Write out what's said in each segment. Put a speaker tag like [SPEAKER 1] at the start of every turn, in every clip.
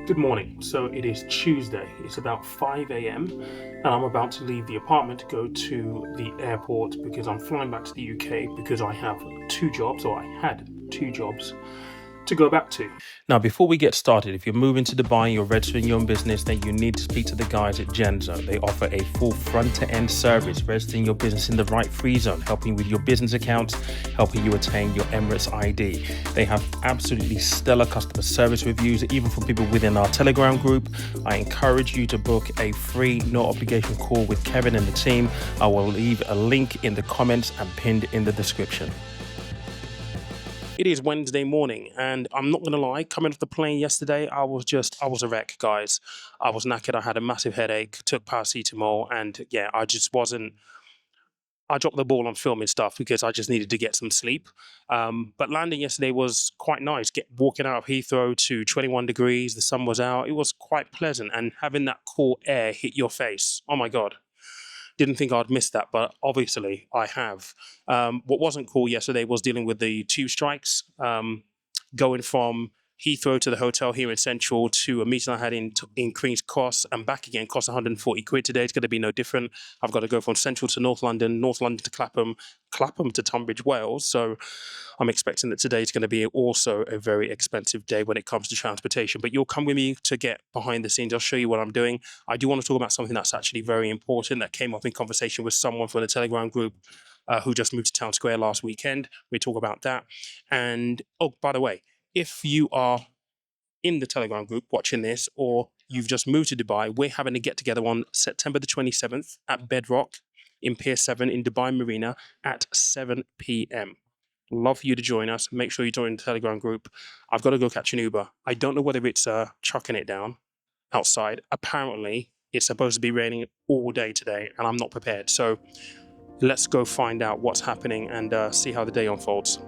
[SPEAKER 1] Good morning. So it is Tuesday. It's about 5 a.m. and I'm about to leave the apartment to go to the airport because I'm flying back to the UK because I have two jobs, or I had two jobs to go back to. Now, before we get started, if you're moving to Dubai, you're registering your own business, then you need to speak to the guys at Genzo. They offer a full front-to-end service, registering your business in the right free zone, helping you with your business accounts, helping you attain your Emirates ID. They have absolutely stellar customer service reviews, even from people within our Telegram group. I encourage you to book a free, no obligation call with Kevin and the team. I will leave a link in the comments and pinned in the description. It is Wednesday morning, and I'm not gonna lie, coming off the plane yesterday, I was a wreck, guys. I was knackered, I had a massive headache, took paracetamol, and yeah, I dropped the ball on filming stuff because I just needed to get some sleep. But landing yesterday was quite nice. Walking out of Heathrow to 21 degrees, the sun was out, it was quite pleasant, and having that cool air hit your face, oh my God. Didn't think I'd miss that, but obviously I have. What wasn't cool yesterday was dealing with the tube strikes, going from Heathrow to the hotel here in Central to a meeting I had in Queen's Cross and back again cost 140 quid today. It's going to be no different. I've got to go from Central to North London to Clapham, Clapham to Tunbridge Wells. So I'm expecting that today is going to be also a very expensive day when it comes to transportation. But you'll come with me to get behind the scenes. I'll show you what I'm doing. I do want to talk about something that's actually very important that came up in conversation with someone from the Telegram group who just moved to Town Square last weekend. We talk about that. And oh, by the way, if you are in the Telegram group watching this, or you've just moved to Dubai, we're having a get together on September the 27th at Bedrock in Pier 7 in Dubai Marina at 7 p.m. Love for you to join us. Make sure you join the Telegram group. I've got to go catch an Uber. I don't know whether it's chucking it down outside. Apparently, it's supposed to be raining all day today, and I'm not prepared. So let's go find out what's happening and see how the day unfolds.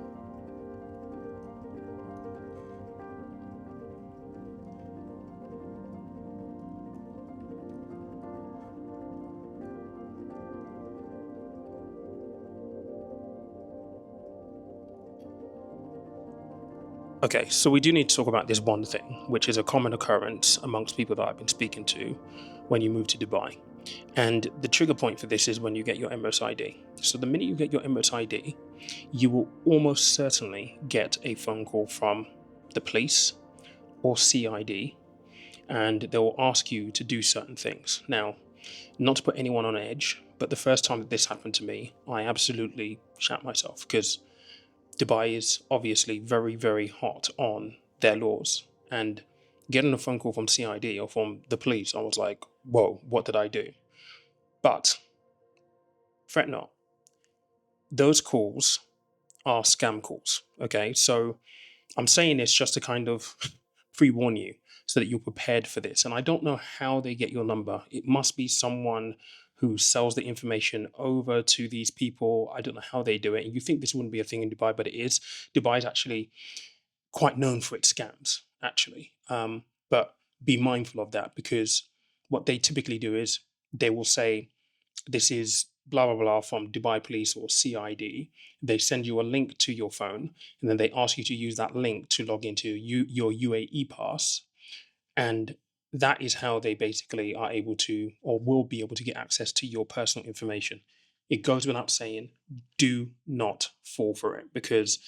[SPEAKER 1] Okay, so we do need to talk about this one thing, which is a common occurrence amongst people that I've been speaking to when you move to Dubai. And the trigger point for this is when you get your Emirates ID. So the minute you get your Emirates ID, you will almost certainly get a phone call from the police or CID, and they will ask you to do certain things. Now, not to put anyone on edge, but the first time that this happened to me, I absolutely shat myself because Dubai is obviously very, very hot on their laws. And getting a phone call from CID or from the police, I was like, whoa, what did I do? But fret not, those calls are scam calls. Okay, so I'm saying this just to kind of pre warn you so that you're prepared for this. And I don't know how they get your number. It must be someone who sells the information over to these people. I don't know how they do it. And you think this wouldn't be a thing in Dubai, but it is. Dubai is actually quite known for its scams, actually. But be mindful of that because what they typically do is they will say, this is blah, blah, blah from Dubai Police or CID. They send you a link to your phone and then they ask you to use that link to log into your UAE pass. And that is how they basically are able to or will be able to get access to your personal information. It goes without saying, do not fall for it because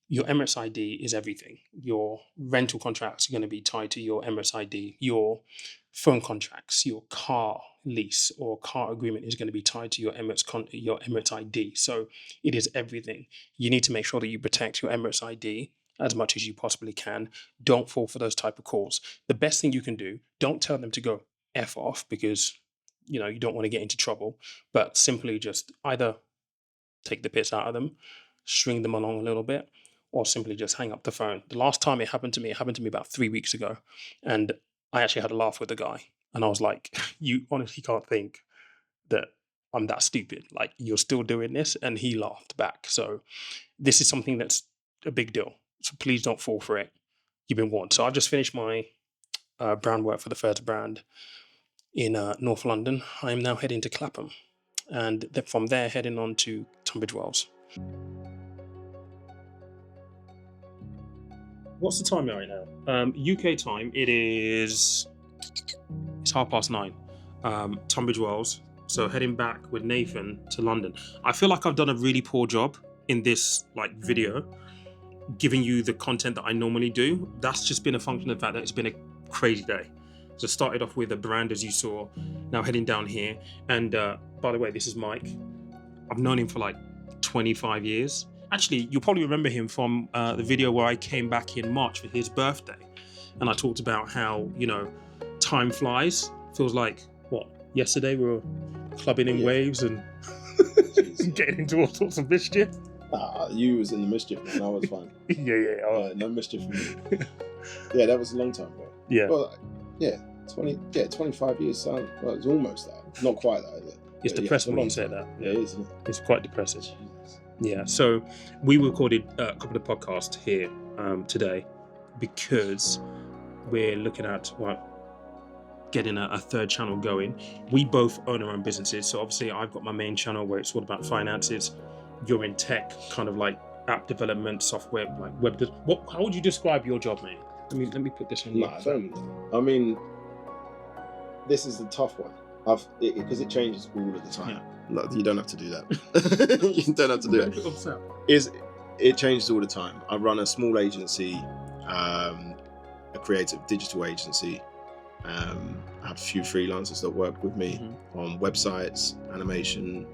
[SPEAKER 1] your Emirates ID is everything. Your rental contracts are going to be tied to your Emirates ID. Your phone contracts, your car lease or car agreement is going to be tied to your Emirates ID. So it is everything. You need to make sure that you protect your Emirates ID as much as you possibly can. Don't fall for those type of calls. The best thing you can do, don't tell them to go F off because you don't want to get into trouble, but simply just either take the piss out of them, string them along a little bit, or simply just hang up the phone. The last time it happened to me about 3 weeks ago. And I actually had a laugh with the guy. And I was like, you honestly can't think that I'm that stupid. Like, you're still doing this? And he laughed back. So this is something that's a big deal. So please don't fall for it. You've been warned. So I've just finished my brand work for the first brand in North London. I am now heading to Clapham. And from there, heading on to Tunbridge Wells. What's the time right now? UK time, it's 9:30. Tunbridge Wells. So heading back with Nathan to London. I feel like I've done a really poor job in this video, giving you the content that I normally do. That's just been a function of the fact that it's been a crazy day. So started off with a brand, as you saw, now heading down here. And by the way, this is Mike. I've known him for like 25 years. Actually, you'll probably remember him from the video where I came back in March for his birthday. And I talked about how, time flies. Feels like, yesterday we were clubbing in waves and getting into all sorts of mischief.
[SPEAKER 2] You was in the mischief, man. I was fine.
[SPEAKER 1] Yeah.
[SPEAKER 2] No mischief for me. Yeah, that was a long time ago.
[SPEAKER 1] Yeah.
[SPEAKER 2] Well, 25 years sound, well, it's almost that. Not quite that, is it?
[SPEAKER 1] It's depressing when you say that.
[SPEAKER 2] Yeah, it is, isn't it?
[SPEAKER 1] It's quite depressing.
[SPEAKER 2] Jesus.
[SPEAKER 1] Yeah, so we recorded a couple of podcasts here today because we're looking at getting a third channel going. We both own our own businesses, so obviously I've got my main channel where it's all about finances. You're in tech, kind of like app development, software, like web. How would you describe your job, mate? Let me put this on.
[SPEAKER 2] I mean, this is the tough one. Because it changes all of the time.
[SPEAKER 1] Yeah.
[SPEAKER 2] No, you don't have to do that. You don't have to do that. It changes all the time. I run a small agency, a creative digital agency. I have a few freelancers that work with me on websites, animation,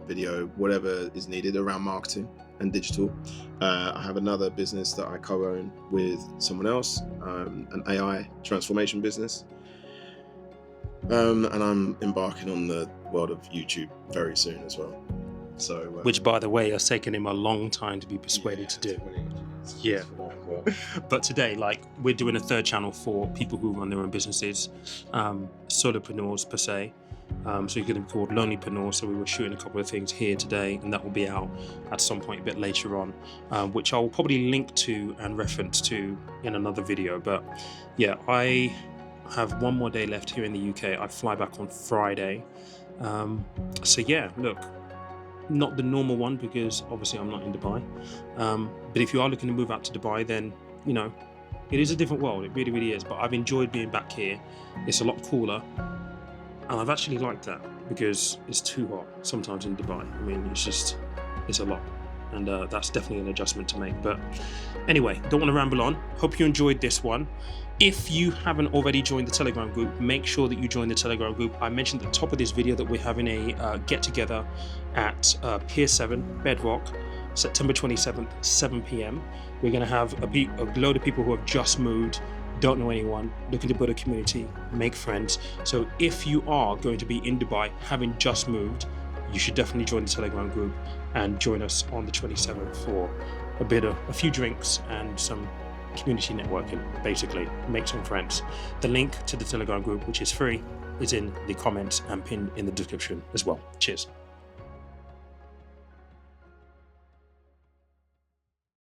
[SPEAKER 2] video, whatever is needed around marketing and digital. I have another business that I co-own with someone else, an AI transformation business. And I'm embarking on the world of YouTube very soon as well. So,
[SPEAKER 1] which, by the way, has taken him a long time to be persuaded to do. Yeah. But today, we're doing a third channel for people who run their own businesses, solopreneurs per se. So you're going to be called Lonelypreneur. So we were shooting a couple of things here today, and that will be out at some point a bit later on, which I will probably link to and reference to in another video. But yeah, I have one more day left here in the UK. I fly back on Friday. So yeah, look, not the normal one because obviously I'm not in Dubai. But if you are looking to move out to Dubai, then it is a different world. It really, really is. But I've enjoyed being back here. It's a lot cooler. And I've actually liked that because it's too hot sometimes in Dubai. I mean, it's a lot. And that's definitely an adjustment to make. But anyway, don't want to ramble on. Hope you enjoyed this one. If you haven't already joined the Telegram group, make sure that you join the Telegram group. I mentioned at the top of this video that we're having a get-together at Pier 7, Bedrock, September 27th, 7 p.m. We're going to have a load of people who have just moved, don't know anyone, looking to build a community, make friends. So if you are going to be in Dubai, having just moved, you should definitely join the Telegram group and join us on the 27th for a few drinks and some community networking, basically. Make some friends. The link to the Telegram group, which is free, is in the comments and pinned in the description as well. Cheers.